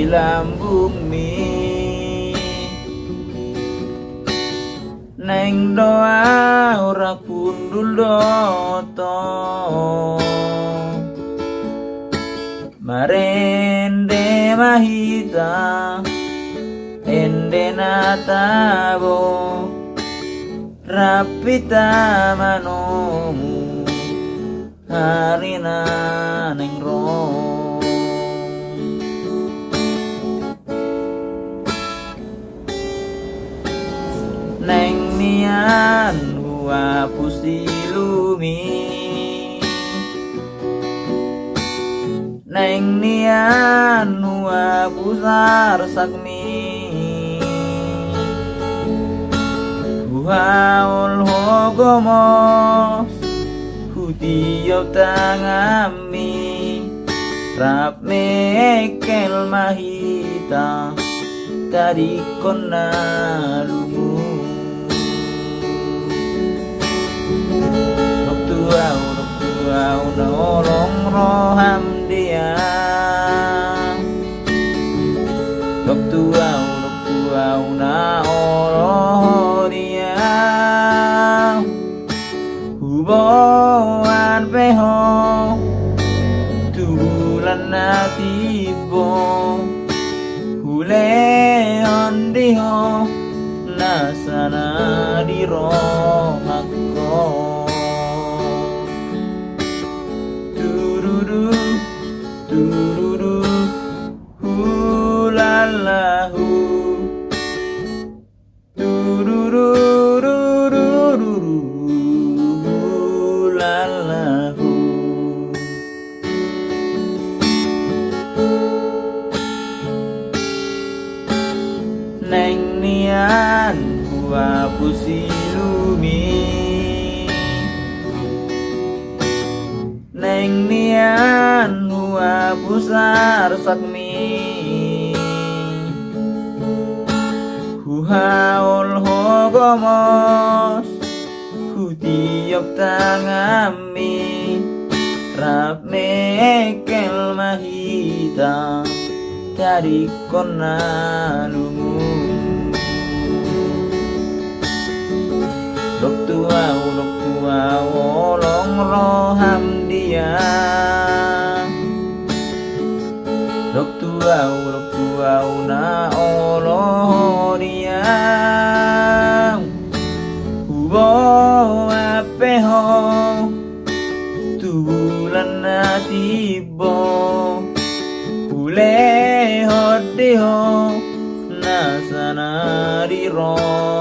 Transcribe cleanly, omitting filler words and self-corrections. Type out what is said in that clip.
lambung mi neng doa ora kundul doto marende mahita ende natabo rapita manomu harina neng rong neng nian hua pusilumi neng nian hua pusar sakmi haul hogomos hutiop tangami rap mekel mahita tadi kona lumu waktu au nolong roham dia waktu au na oroh dia huboan peho tubulan natibo hule ondiho nasana di rohakko tururu tururu hulalahu tururu neng nian hua pusilumi neng nian hua pusar sakmi huhaul hogomos hutiop tangami rap mekel mahita dari kona lumu dok tua wolong roham dia dok tua na oloh dia hubo apeho tubulan natibo hule hodiho nasana di ro